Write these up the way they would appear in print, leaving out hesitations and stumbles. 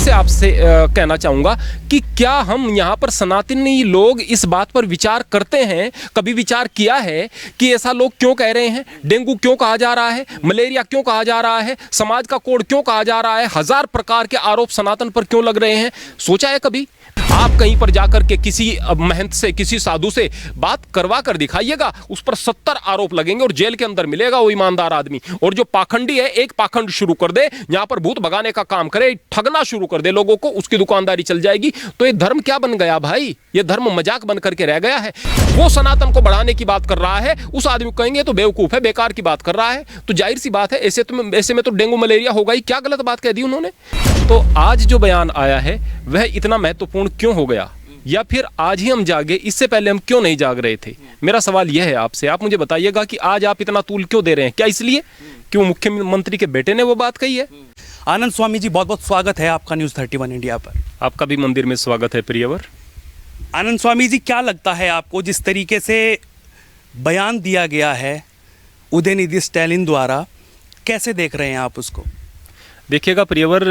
से आपसे कहना चाहूँगा कि क्या हम यहाँ पर सनातनी लोग इस बात पर विचार करते हैं, कभी विचार किया है कि ऐसा लोग क्यों कह रहे हैं, डेंगू क्यों कहा जा रहा है, मलेरिया क्यों कहा जा रहा है, समाज का कोड क्यों कहा जा रहा है, हजार प्रकार के आरोप सनातन पर क्यों लग रहे हैं? सोचा है कभी? आप कहीं पर जाकर के किसी महंत से, किसी साधु से बात करवा कर दिखाइएगा, उस पर 70 आरोप लगेंगे और जेल के अंदर मिलेगा वो ईमानदार आदमी। और जो पाखंडी है, एक पाखंड शुरू कर दे, यहां पर भूत भगाने का काम करे, ठगना शुरू कर दे लोगों को, उसकी दुकानदारी चल जाएगी। तो ये धर्म क्या बन गया भाई? ये धर्म मजाक बन करके रह गया है। वो सनातन को बढ़ाने की बात कर रहा है, उस आदमी को कहेंगे तो बेवकूफ है, बेकार की बात कर रहा है। तो जाहिर सी बात है, ऐसे में तो डेंगू मलेरिया होगा ही। क्या गलत बात कह दी उन्होंने? तो आज जो बयान आया है वह इतना महत्वपूर्ण क्यों हो गया, या फिर आज ही हम जागे, इससे पहले हम क्यों नहीं जाग रहे थे? मेरा सवाल यह है आपसे, आप मुझे बताइएगा कि आज आप इतना तूल क्यों दे रहे हैं? क्या इसलिए क्यों मुख्यमंत्री के बेटे ने वो बात कही है? आनंद स्वामी जी, बहुत बहुत स्वागत है आपका न्यूज़ 31 इंडिया पर। आपका भी मंदिर में स्वागत है प्रियवर। आनंद स्वामी जी, क्या लगता है आपको, जिस तरीके से बयान दिया गया है उदयनिधि स्टैलिन द्वारा, कैसे देख रहे हैं आप उसको? देखिएगा प्रियवर,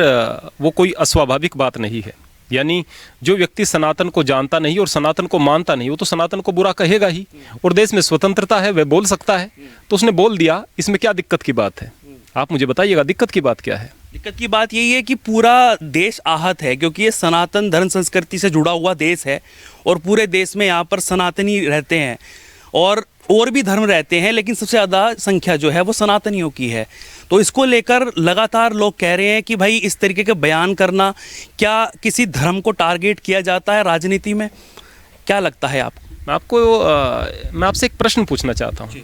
वो कोई अस्वाभाविक बात नहीं है। यानी जो व्यक्ति सनातन को जानता नहीं और सनातन को मानता नहीं, वो तो सनातन को बुरा कहेगा ही। और देश में स्वतंत्रता है, वह बोल सकता है, तो उसने बोल दिया। इसमें क्या दिक्कत की बात है? आप मुझे बताइएगा, दिक्कत की बात क्या है? दिक्कत की बात यही है कि पूरा देश आहत है, क्योंकि ये सनातन धर्म संस्कृति से जुड़ा हुआ देश है और पूरे देश में यहाँ पर सनातनी रहते हैं और भी धर्म रहते हैं, लेकिन सबसे ज़्यादा संख्या जो है वो सनातनियों की है। तो इसको लेकर लगातार लोग कह रहे हैं कि भाई इस तरीके के बयान करना, क्या किसी धर्म को टारगेट किया जाता है राजनीति में? क्या लगता है आपको? मैं आपसे एक प्रश्न पूछना चाहता हूँ।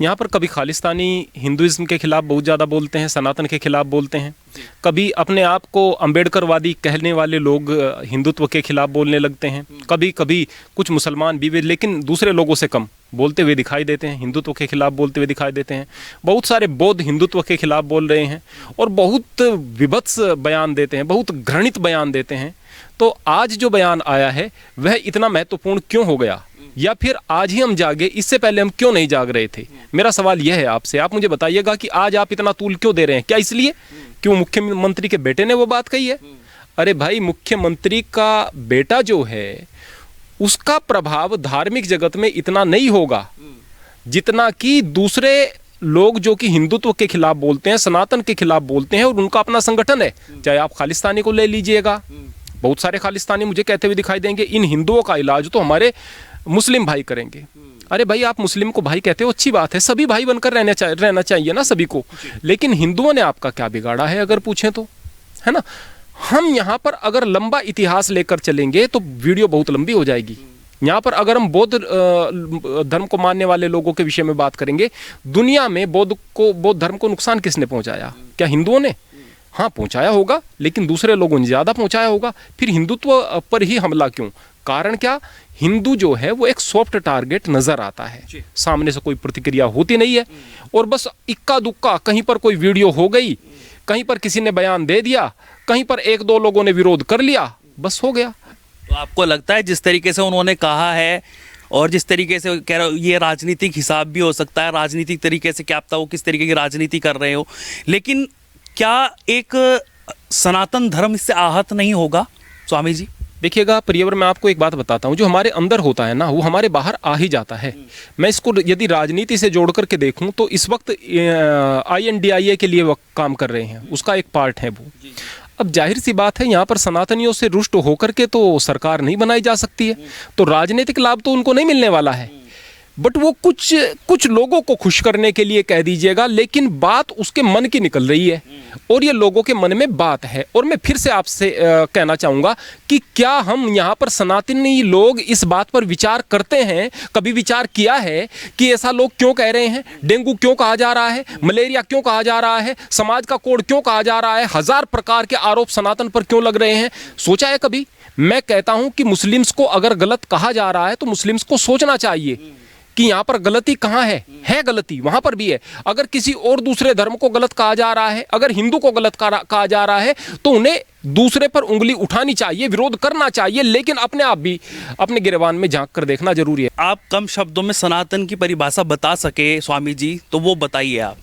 यहाँ पर कभी खालिस्तानी हिंदुइज्म के खिलाफ बहुत ज़्यादा बोलते हैं, सनातन के खिलाफ बोलते हैं। कभी अपने आप को अम्बेडकरवादी कहने वाले लोग हिंदुत्व के खिलाफ बोलने लगते हैं। कभी कभी कुछ मुसलमान भी, लेकिन दूसरे लोगों से कम बोलते हुए दिखाई देते हैं, हिंदुत्व के खिलाफ बोलते हुए दिखाई देते हैं। बहुत सारे बौद्ध हिंदुत्व के खिलाफ बोल रहे हैं और बहुत विभत्स बयान देते हैं, बहुत घृणित बयान देते हैं। तो आज जो बयान आया है वह इतना महत्वपूर्ण क्यों हो गया, या फिर आज ही हम जागे, इससे पहले हम क्यों नहीं जाग रहे थे? मेरा सवाल यह है आपसे, आप मुझे बताइएगा कि आज आप इतना तूल क्यों दे रहे हैं? क्या इसलिए क्यों मुख्यमंत्री के बेटे ने वो बात कही है? अरे भाई, मुख्यमंत्री का बेटा जो है उसका प्रभाव धार्मिक जगत में इतना नहीं होगा जितना कि दूसरे लोग जो कि हिंदुत्व के खिलाफ बोलते हैं, सनातन के खिलाफ बोलते हैं, और उनका अपना संगठन है। चाहे आप खालिस्तानी को ले लीजिएगा, बहुत सारे खालिस्तानी मुझे कहते हुए दिखाई देंगे, इन हिंदुओं का इलाज तो हमारे मुस्लिम भाई करेंगे। अरे भाई, आप मुस्लिम को भाई कहते हो, अच्छी बात है, सभी भाई बनकर रहना चाहिए ना सभी को। लेकिन हिंदुओं ने आपका क्या बिगाड़ा है अगर पूछें तो, है ना? हम यहाँ पर अगर लंबा इतिहास लेकर चलेंगे तो वीडियो बहुत लंबी हो जाएगी। यहाँ पर अगर हम बौद्ध धर्म को मानने वाले लोगों के विषय में बात करेंगे, दुनिया में बौद्ध धर्म को नुकसान किसने पहुँचाया? क्या हिंदुओं ने? हाँ, पहुँचाया होगा, लेकिन दूसरे लोगों ने ज़्यादा पहुँचाया होगा। फिर हिंदुत्व पर ही हमला क्यों? कारण क्या? हिंदू जो है वो एक सॉफ्ट टारगेट नजर आता है, सामने से कोई प्रतिक्रिया होती नहीं है, और बस इक्का दुक्का कहीं पर कोई वीडियो हो गई, कहीं पर किसी ने बयान दे दिया, कहीं पर एक दो लोगों ने विरोध कर लिया, बस हो गया। तो आपको लगता है जिस तरीके से उन्होंने कहा है और जिस तरीके से कह रहा, ये राजनीतिक हिसाब भी हो सकता है, राजनीतिक तरीके से क्या पता वो किस तरीके की राजनीति कर रहे हो, लेकिन क्या एक सनातन धर्म इससे आहत नहीं होगा स्वामी जी? देखिएगा प्रियवर, मैं आपको एक बात बताता हूँ, जो हमारे अंदर होता है ना, वो हमारे बाहर आ ही जाता है। मैं इसको यदि राजनीति से जोड़ करके देखूं तो इस वक्त INDIA के लिए वो काम कर रहे हैं, उसका एक पार्ट है वो। अब जाहिर सी बात है, यहाँ पर सनातनियों से रुष्ट होकर के तो सरकार नहीं बनाई जा सकती है, तो राजनीतिक लाभ तो उनको नहीं मिलने वाला है। बट वो कुछ लोगों को खुश करने के लिए कह दीजिएगा, लेकिन बात उसके मन की निकल रही है और ये लोगों के मन में बात है। और मैं फिर से आपसे कहना चाहूँगा कि क्या हम यहाँ पर सनातनी लोग इस बात पर विचार करते हैं, कभी विचार किया है कि ऐसा लोग क्यों कह रहे हैं, डेंगू क्यों कहा जा रहा है, मलेरिया क्यों कहा जा रहा है, समाज का कोड क्यों कहा जा रहा है, हजार प्रकार के आरोप सनातन पर क्यों लग रहे हैं? सोचा है कभी? मैं कहता हूँ कि मुस्लिम्स को अगर गलत कहा जा रहा है तो मुस्लिम्स को सोचना चाहिए कि यहाँ पर गलती कहाँ है गलती वहां पर भी है। अगर किसी और दूसरे धर्म को गलत कहा जा रहा है, अगर हिंदू को गलत कहा जा रहा है, तो उन्हें दूसरे पर उंगली उठानी चाहिए, विरोध करना चाहिए, लेकिन अपने आप भी अपने गिरबान में झांक कर देखना जरूरी है। आप कम शब्दों में सनातन की परिभाषा बता सके स्वामी जी, तो वो बताइए आप।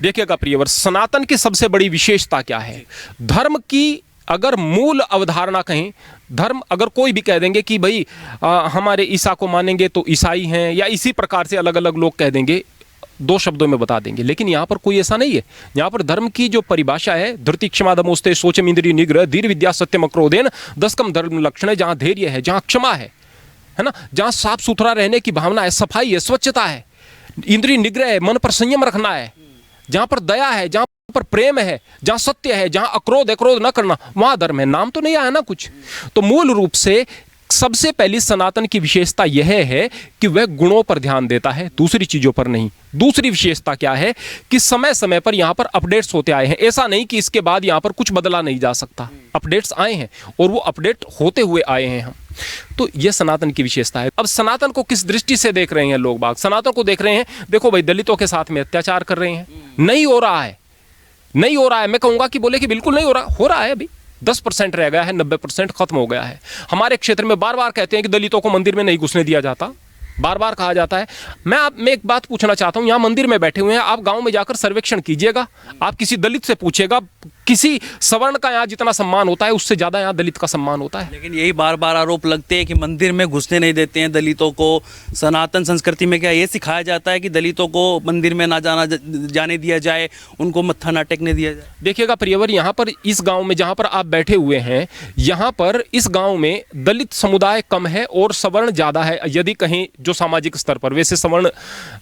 देखिएगा प्रियवर, सनातन की सबसे बड़ी विशेषता क्या है? धर्म की अगर मूल अवधारणा कहें, धर्म अगर कोई भी कह देंगे कि भाई हमारे ईसा को मानेंगे तो ईसाई हैं, या इसी प्रकार से अलग अलग लोग कह देंगे, दो शब्दों में बता देंगे। लेकिन यहाँ पर कोई ऐसा नहीं है। यहाँ पर धर्म की जो परिभाषा है, धृति क्षमा दमोस्ते शोचम इंद्रिय निग्रह धीर विद्या सत्यम अक्रोधेन दशकम धर्म लक्षण है, जहाँ धैर्य है, जहाँ क्षमा है ना, जहाँ साफ सुथरा रहने की भावना है, सफाई है, स्वच्छता है, इंद्रिय निग्रह है, मन पर संयम रखना है, जहाँ पर दया है, जहाँ पर प्रेम है, जहाँ सत्य है, जहाँ अक्रोध न करना, वहाँ धर्म है। नाम तो नहीं आया ना कुछ। तो मूल रूप से सबसे पहली सनातन की विशेषता यह है कि वह गुणों पर ध्यान देता है, दूसरी चीजों पर नहीं। दूसरी विशेषता क्या है कि समय समय पर यहाँ पर अपडेट्स होते आए हैं। ऐसा नहीं कि इसके बाद यहाँ पर कुछ बदला नहीं जा सकता, अपडेट्स आए हैं और वो अपडेट होते हुए आए हैं हम। तो यह सनातन की विशेषता है। अब सनातन को किस दृष्टि से देख रहे हैं लोग बाग? सनातन को देख रहे हैं, देखो भाई दलितों के साथ में अत्याचार कर रहे हैं, नहीं हो रहा है, नहीं हो रहा है। मैं कहूंगा कि बोले कि बिल्कुल नहीं हो रहा है। अभी 10% रह गया है, 90% खत्म हो गया है। हमारे क्षेत्र में बार बार कहते हैं कि दलितों को मंदिर में नहीं घुसने दिया जाता, बार बार कहा जाता है। मैं एक बात पूछना चाहता हूं, यहाँ मंदिर में बैठे हुए हैं, आप गांव में जाकर सर्वेक्षण कीजिएगा, आप किसी दलित से पूछेगा, किसी सवर्ण का यहाँ जितना सम्मान होता है उससे ज्यादा यहाँ दलित का सम्मान होता है। लेकिन यही बार बार आरोप लगते हैं कि मंदिर में घुसने नहीं देते हैं दलितों को। सनातन संस्कृति में क्या ये सिखाया जाता है कि दलितों को मंदिर में ना जाने दिया जाए, उनको मत्था ना टेकने दिया जाए? देखिएगा प्रियवर, यहाँ पर इस गांव में जहाँ पर आप बैठे हुए हैं, यहाँ पर इस गांव में दलित समुदाय कम है और सवर्ण ज़्यादा है। यदि कहीं जो सामाजिक स्तर पर, वैसे सवर्ण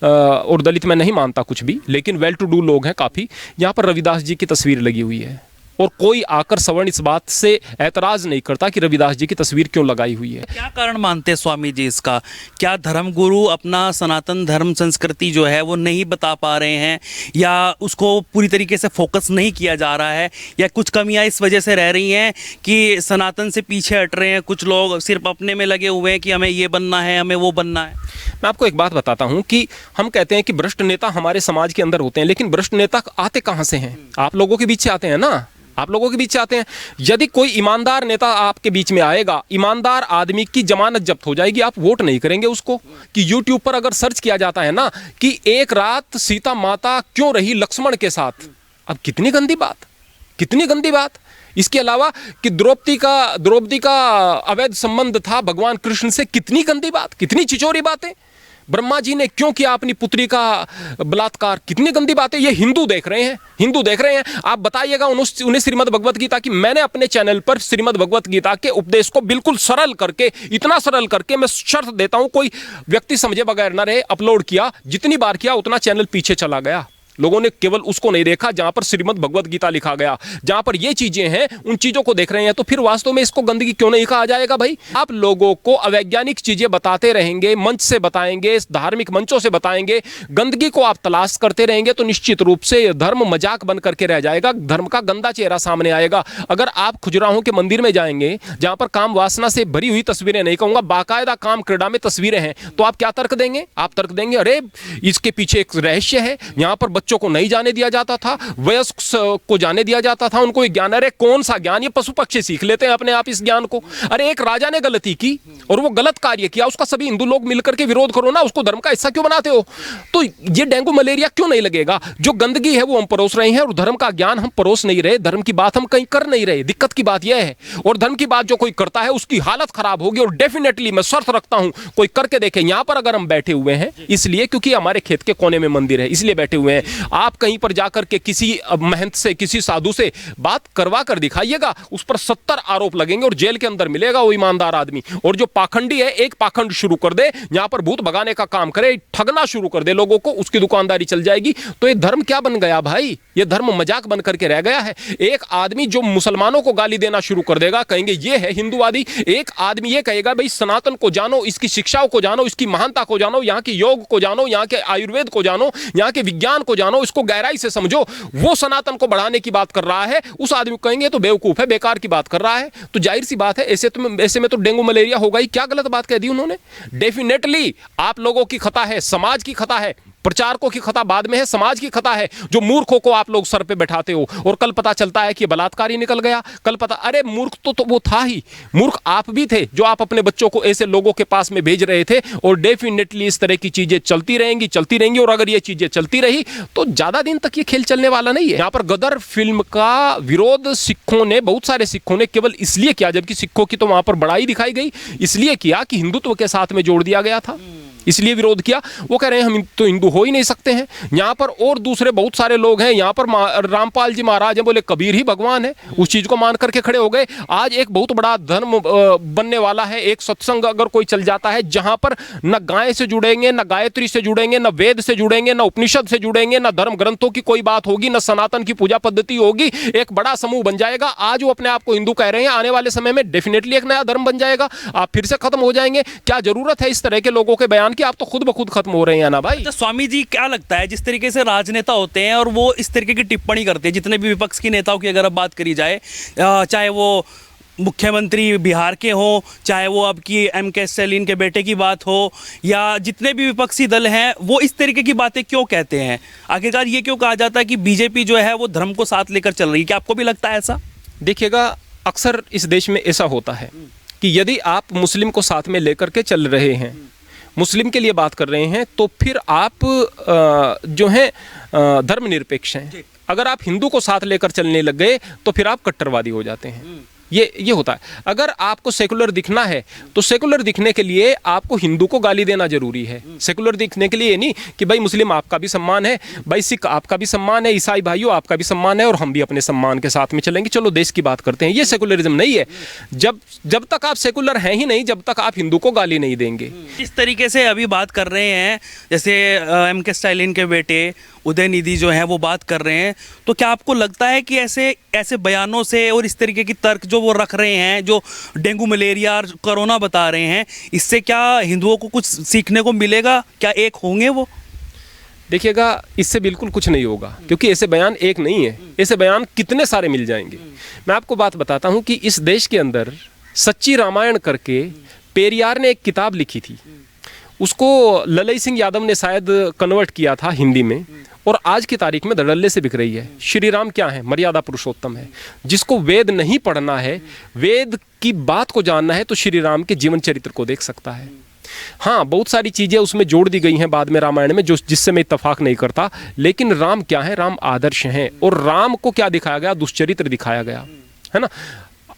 और दलित में नहीं मानता कुछ भी, लेकिन वेल टू डू लोग हैं काफ़ी। यहाँ पर रविदास जी की तस्वीर लगी हुई है और कोई आकर सवर्ण इस बात से ऐतराज नहीं करता कि रविदास जी की तस्वीर क्यों लगाई हुई है। क्या कारण मानते हैं स्वामी जी इसका? क्या धर्मगुरु अपना सनातन धर्म संस्कृति जो है वो नहीं बता पा रहे हैं, या उसको पूरी तरीके से फोकस नहीं किया जा रहा है, या कुछ कमियां इस वजह से रह रही हैं कि सनातन से पीछे हट रहे हैं कुछ लोग, सिर्फ अपने में लगे हुए हैं कि हमें ये बनना है, हमें वो बनना है? मैं आपको एक बात बताता हूं कि हम कहते हैं कि भ्रष्ट नेता हमारे समाज के अंदर होते हैं, लेकिन भ्रष्ट नेता आते कहां से हैं? आप लोगों के बीच से आते हैं ना, आप लोगों के बीच से आते हैं। यदि कोई ईमानदार नेता आपके बीच में आएगा, ईमानदार आदमी की जमानत जब्त हो जाएगी, आप वोट नहीं करेंगे उसको। कि YouTube पर अगर सर्च किया जाता है ना कि एक रात सीता माता क्यों रही लक्ष्मण के साथ, अब कितनी गंदी बात, कितनी गंदी बात। इसके अलावा कि द्रौपदी का अवैध संबंध था भगवान कृष्ण से, कितनी गंदी बात, कितनी चिचोरी बातें। ब्रह्मा जी ने क्यों किया अपनी पुत्री का बलात्कार, कितनी गंदी बातें। ये हिंदू देख रहे हैं, हिंदू देख रहे हैं। आप बताइएगा उन्हें श्रीमद् भगवत गीता की, मैंने अपने चैनल पर श्रीमद् भगवत गीता के उपदेश को बिल्कुल सरल करके, इतना सरल करके, मैं शर्त देता हूं कोई व्यक्ति समझे बगैर ना रहे, अपलोड किया। जितनी बार किया उतना चैनल पीछे चला गया। लोगों ने केवल उसको नहीं देखा जहां पर श्रीमद् भगवत गीता लिखा गया, जहां पर ये चीजें हैं उन चीजों को देख रहे हैं। तो फिर वास्तव में इसको गंदगी क्यों नहीं कहा जाएगा भाई? आप लोगों को अवैज्ञानिक चीजें बताते रहेंगे, मंच से बताएंगे, धार्मिक मंचों से बताएंगे, गंदगी को आप तलाश करते रहेंगे तो निश्चित रूप से धर्म मजाक बन करके रह जाएगा, धर्म का गंदा चेहरा सामने आएगा। अगर आप खजुराहों के मंदिर में जाएंगे जहां पर काम वासना से भरी हुई तस्वीरें, नहीं कहूंगा बाकायदा काम क्रीड़ा में तस्वीरें हैं, तो आप क्या तर्क देंगे? आप तर्क देंगे अरे इसके पीछे एक रहस्य है, यहां पर बच्चों को नहीं जाने दिया जाता था, वयस्क को जाने दिया जाता था, उनको ज्ञान। अरे कौन सा ज्ञान? ये पशु पक्षी सीख लेते हैं अपने आप इस ज्ञान को। अरे एक राजा ने गलती की और वो गलत कार्य किया, उसका सभी हिंदू लोग मिलकर के विरोध करो ना, उसको धर्म का हिस्सा क्यों बनाते हो? तो ये डेंगू मलेरिया क्यों नहीं लगेगा? जो गंदगी है वो हम परोस रहे हैं और धर्म का ज्ञान हम परोस नहीं रहे, धर्म की बात हम कहीं कर नहीं रहे। दिक्कत की बात यह है। और धर्म की बात जो कोई करता है उसकी हालत खराब होगी, और डेफिनेटली मैं शर्त रखता हूं कोई करके देखे। यहां पर अगर हम बैठे हुए हैं इसलिए क्योंकि हमारे खेत के कोने में मंदिर है, इसलिए बैठे हुए हैं। आप कहीं पर जाकर के किसी महंत से, किसी साधु से बात करवा कर दिखाइएगा, उस पर 70 आरोप लगेंगे और जेल के अंदर मिलेगा वो ईमानदार आदमी। और जो पाखंडी है, एक पाखंड शुरू कर दे, यहां पर भूत भगाने का काम करे, ठगना शुरू कर दे लोगों को, उसकी दुकानदारी चल जाएगी। तो ये धर्म क्या बन गया भाई? ये धर्म मजाक बन करके रह गया है। एक आदमी जो मुसलमानों को गाली देना शुरू कर देगा, कहेंगे ये है हिंदूवादी। एक आदमी ये कहेगा भाई सनातन को जानो, इसकी शिक्षाओं को जानो, इसकी महानता को जानो, यहाँ के योग को जानो, यहाँ के आयुर्वेद को जानो, यहाँ के विज्ञान को जानो, इसको गहराई से समझो, वो सनातन को बढ़ाने की बात कर रहा है। उस आदमी को कहेंगे तो बेवकूफ है, बेकार की बात कर रहा है। तो जाहिर सी बात है ऐसे में तो डेंगू मलेरिया होगा ही। क्या गलत बात कह दी उन्होंने? डेफिनेटली आप लोगों की खता है, समाज की खता है, प्रचारकों की खता बाद में है, समाज की खता है, जो मूर्खों को आप लोग सर पे बैठाते हो और कल पता चलता है कि बलात्कारी निकल गया, कल पता, अरे मूर्ख तो वो था ही, मूर्ख आप भी थे जो आप अपने बच्चों को ऐसे लोगों के पास में भेज रहे थे। और डेफिनेटली इस तरह की चीजें चलती रहेंगी और अगर ये चीजें चलती रही तो ज्यादा दिन तक ये खेल चलने वाला नहीं है। यहां पर गदर फिल्म का विरोध सिखों ने, बहुत सारे सिखों ने केवल इसलिए किया, जबकि सिखों की तो वहां पर बड़ाई दिखाई गई, इसलिए किया कि हिंदुत्व के साथ में जोड़ दिया गया था, इसलिए विरोध किया। वो कह रहे हैं हम तो हिंदू हो ही नहीं सकते हैं। यहाँ पर और दूसरे बहुत सारे लोग हैं, यहाँ पर रामपाल जी महाराज हैं, बोले कबीर ही भगवान है, उस चीज को मान करके खड़े हो गए। आज एक बहुत बड़ा धर्म बनने वाला है, एक सत्संग अगर कोई चल जाता है जहां पर न गाय से जुड़ेंगे, न गायत्री से जुड़ेंगे, न वेद से जुड़ेंगे, न उपनिषद से जुड़ेंगे, न धर्म ग्रंथों की कोई बात होगी, न सनातन की पूजा पद्धति होगी, एक बड़ा समूह बन जाएगा। आज वो अपने आप को हिंदू कह रहे हैं, आने वाले समय में डेफिनेटली एक नया धर्म बन जाएगा, आप फिर से खत्म हो जाएंगे। क्या जरूरत है इस तरह के लोगों के बयान की? आप तो खुद ब खुद खत्म हो रहे हैं ना भाई। तो स्वामी जी क्या लगता है, जिस तरीके से राजनेता होते हैं और वो इस तरीके की टिप्पणी करते हैं, जितने भी विपक्ष की नेताओं की अगर अब बात करी जाए, चाहे वो मुख्यमंत्री बिहार के हो, चाहे वो आपकी MK स्टैलिन के बेटे की बात हो, या जितने भी विपक्षी दल हैं, वो इस तरीके की बातें क्यों कहते हैं? आखिरकार ये क्यों कहा जाता है कि बीजेपी जो है वो धर्म को साथ लेकर चल रही है? क्या आपको भी लगता है ऐसा? देखिएगा, अक्सर इस देश में ऐसा होता है कि यदि आप मुस्लिम को साथ में लेकर के चल रहे हैं, मुस्लिम के लिए बात कर रहे हैं, तो फिर आप जो है धर्मनिरपेक्ष हैं। अगर आप हिंदू को साथ लेकर चलने लग गए तो फिर आप कट्टरवादी हो जाते हैं। ये होता है। अगर आपको सेकुलर दिखना है तो सेकुलर दिखने के लिए आपको हिंदू को गाली देना जरूरी है। सेकुलर दिखने के लिए ये नहीं कि भाई मुस्लिम आपका भी सम्मान है, भाई सिख आपका भी सम्मान है, ईसाई भाइयों आपका भी सम्मान है और हम भी अपने सम्मान के साथ में चलेंगे, चलो देश की बात करते हैं। ये सेकुलरिज्म नहीं है। जब तक आप सेकुलर हैं ही नहीं, जब तक आप हिंदू को गाली नहीं देंगे। इस तरीके से अभी बात कर रहे हैं, जैसे MK स्टैलिन के बेटे उदयनिधि जो हैं वो बात कर रहे हैं, तो क्या आपको लगता है कि ऐसे बयानों से और इस तरीके की तर्क जो वो रख रहे हैं, जो डेंगू मलेरिया और कोरोना बता रहे हैं, इससे क्या हिंदुओं को कुछ सीखने को मिलेगा? क्या एक होंगे वो? देखिएगा, इससे बिल्कुल कुछ नहीं होगा, क्योंकि ऐसे बयान एक नहीं है, ऐसे बयान कितने सारे मिल जाएंगे। मैं आपको बात बताता हूँ कि इस देश के अंदर सच्ची रामायण करके पेरियार ने एक किताब लिखी थी, उसको ललई सिंह यादव ने शायद कन्वर्ट किया था हिंदी में, और आज की तारीख में धड़ल्ले से बिक रही है। श्री राम क्या है? मर्यादा पुरुषोत्तम है। जिसको वेद नहीं पढ़ना है, वेद की बात को जानना है, तो श्री राम के जीवन चरित्र को देख सकता है। हाँ, बहुत सारी चीज़ें उसमें जोड़ दी गई हैं बाद में रामायण में, जिससे मैं इत्तेफाक नहीं करता, लेकिन राम क्या है? राम आदर्श हैं। और राम को क्या दिखाया गया? दुष्चरित्र दिखाया गया, है ना।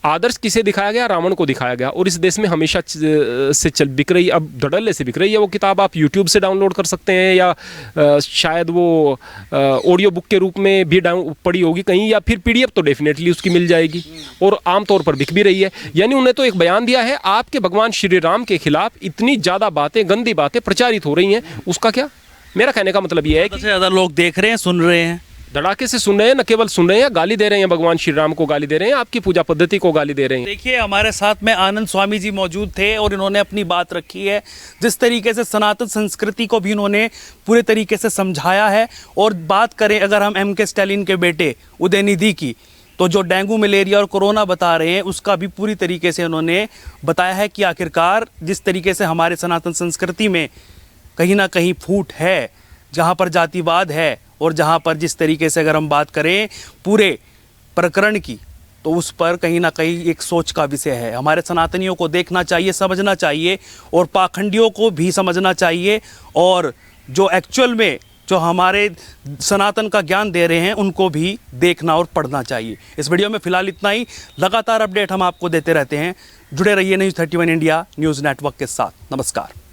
आदर्श किसे दिखाया गया? रावण को दिखाया गया। और इस देश में हमेशा से चल बिक रही, अब धड़ल्ले से बिक रही है वो किताब। आप YouTube से डाउनलोड कर सकते हैं, या शायद वो ऑडियो बुक के रूप में भी पड़ी होगी कहीं, या फिर PDF तो डेफिनेटली उसकी मिल जाएगी, और आमतौर पर बिक भी रही है। यानी उन्हें तो एक बयान दिया है, आपके भगवान श्री राम के खिलाफ इतनी ज़्यादा बातें, गंदी बातें प्रचारित हो रही हैं, उसका क्या? मेरा कहने का मतलब ये है कि ज़्यादा लोग देख रहे हैं, सुन रहे हैं, धड़ाके से सुन रहे हैं, न केवल सुन रहे हैं, गाली दे रहे हैं, भगवान श्री राम को गाली दे रहे हैं, आपकी पूजा पद्धति को गाली दे रहे हैं। देखिए, हमारे साथ में आनंद स्वामी जी मौजूद थे और इन्होंने अपनी बात रखी है, जिस तरीके से सनातन संस्कृति को भी इन्होंने पूरे तरीके से समझाया है। और बात करें अगर हम MK स्टैलिन के बेटे उदयनिधि की, तो जो डेंगू मलेरिया और कोरोना बता रहे हैं, उसका भी पूरी तरीके से उन्होंने बताया है कि आखिरकार जिस तरीके से हमारे सनातन संस्कृति में कहीं ना कहीं फूट है, जहाँ पर जातिवाद है, और जहाँ पर जिस तरीके से अगर हम बात करें पूरे प्रकरण की, तो उस पर कहीं ना कहीं एक सोच का विषय है। हमारे सनातनियों को देखना चाहिए, समझना चाहिए, और पाखंडियों को भी समझना चाहिए, और जो एक्चुअल में जो हमारे सनातन का ज्ञान दे रहे हैं उनको भी देखना और पढ़ना चाहिए। इस वीडियो में फिलहाल इतना ही। लगातार अपडेट हम आपको देते रहते हैं। जुड़े रहिए न्यूज़ 31 इंडिया न्यूज़ नेटवर्क के साथ। नमस्कार।